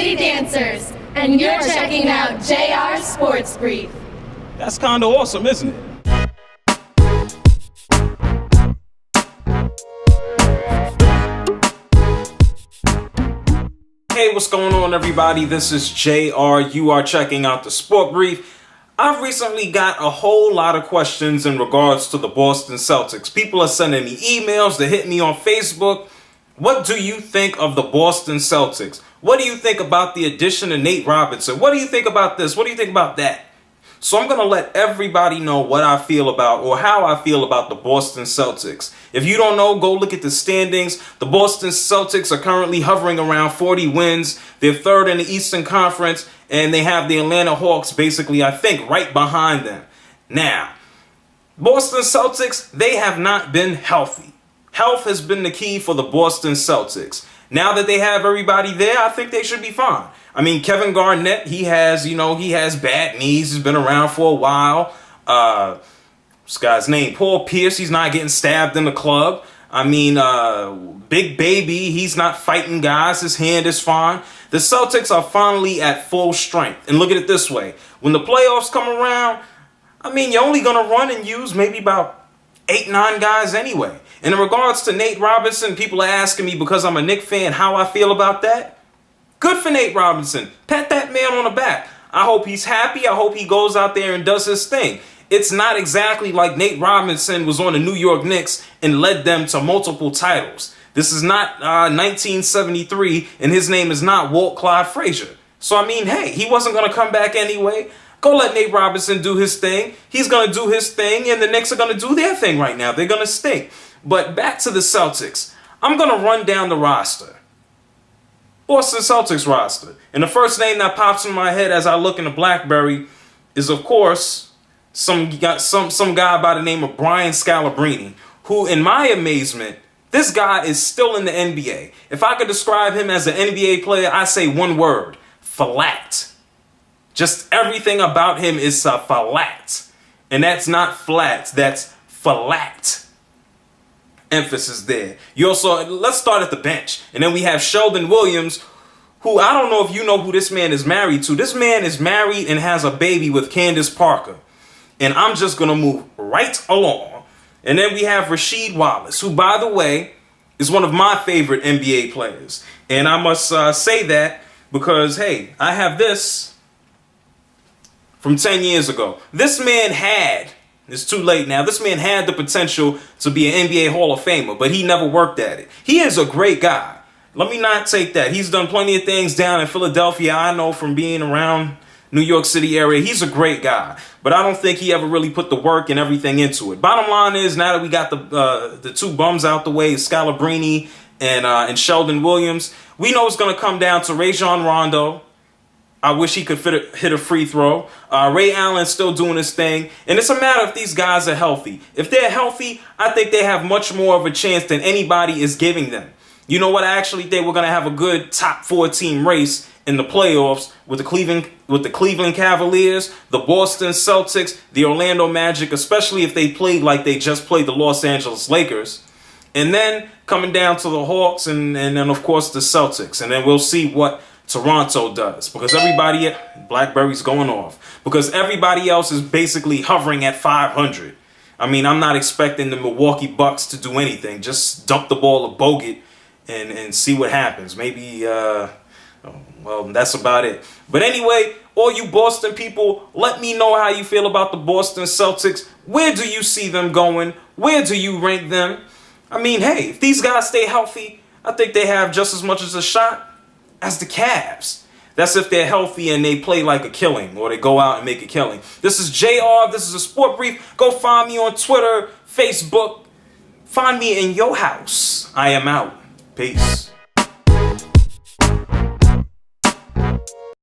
Dirty Dancers, and you're checking out JR Sports Brief. That's kind of awesome, isn't it? Hey, what's going on, everybody? This is JR. You are checking out the Sport Brief. I've recently got a whole lot of questions in regards to the Boston Celtics. People are sending me emails, they hit me on Facebook. What do you think of the Boston Celtics? What do you think about the addition of Nate Robinson? What do you think about this? What do you think about that? So I'm going to let everybody know what I feel about, or how I feel about the Boston Celtics. If you don't know, go look at the standings. The Boston Celtics are currently hovering around 40 wins. They're third in the Eastern Conference, and they have the Atlanta Hawks basically, I think, right behind them. Now, Boston Celtics, they have not been healthy. Health has been the key for the Boston Celtics. Now that they have everybody there, I think they should be fine. I mean, Kevin Garnett, he has bad knees. He's been around for a while. This guy's name, Paul Pierce, he's not getting stabbed in the club. I mean, Big Baby, he's not fighting guys. His hand is fine. The Celtics are finally at full strength. And look at it this way. When the playoffs come around, I mean, you're only going to run and use maybe about 8-9 guys anyway. And in regards to Nate Robinson, people are asking me, because I'm a Knicks fan, how I feel about that. Good for Nate Robinson. Pat that man on the back. I hope he's happy. I hope he goes out there and does his thing. It's not exactly like Nate Robinson was on the New York Knicks and led them to multiple titles. This is not 1973, and his name is not Walt Clyde Frazier. So, I mean, hey, he wasn't going to come back anyway. Go let Nate Robinson do his thing. He's going to do his thing, and the Knicks are going to do their thing right now. They're going to stink. But back to the Celtics. I'm going to run down the roster. Boston Celtics roster. And the first name that pops in my head as I look in the BlackBerry is, of course, some guy by the name of Brian Scalabrine, who, in my amazement, this guy is still in the NBA. If I could describe him as an NBA player, I say one word: flat. Just everything about him is flat. And that's not flat, that's flat. Emphasis there. You also, let's start at the bench. And then we have Sheldon Williams, who, I don't know if you know who this man is married to. This man is married and has a baby with Candace Parker. And I'm just going to move right along. And then we have Rasheed Wallace, who, by the way, is one of my favorite NBA players. And I must say that because, hey, I have this from 10 years ago. This man had, it's too late now, this man had the potential to be an NBA Hall of Famer, but he never worked at it. He is a great guy. Let me not take that. He's done plenty of things down in Philadelphia. I know from being around New York City area. He's a great guy, but I don't think he ever really put the work and everything into it. Bottom line is, now that we got the two bums out the way, Scalabrine and Sheldon Williams, we know it's going to come down to Rajon Rondo. I wish he could hit a free throw. Ray Allen's still doing his thing. And it's a matter if these guys are healthy. If they're healthy, I think they have much more of a chance than anybody is giving them. You know what? I actually think we're going to have a good top 4 team race in the playoffs with the Cleveland Cavaliers, the Boston Celtics, the Orlando Magic, especially if they played like they just played the Los Angeles Lakers. And then coming down to the Hawks and then, of course, the Celtics. And then we'll see what Toronto does, because everybody, BlackBerry's going off, because everybody else is basically hovering at 500. I mean, I'm not expecting the Milwaukee Bucks to do anything. Just dump the ball to Bogut and see what happens. Maybe, well, that's about it. But anyway, all you Boston people, let me know how you feel about the Boston Celtics. Where do you see them going? Where do you rank them? I mean, hey, if these guys stay healthy, I think they have just as much as a shot as the Cavs. That's if they're healthy and they play like a killing, or they go out and make a killing. This is JR. This is a Sport Brief. Go find me on Twitter, Facebook. Find me in your house. I am out. Peace.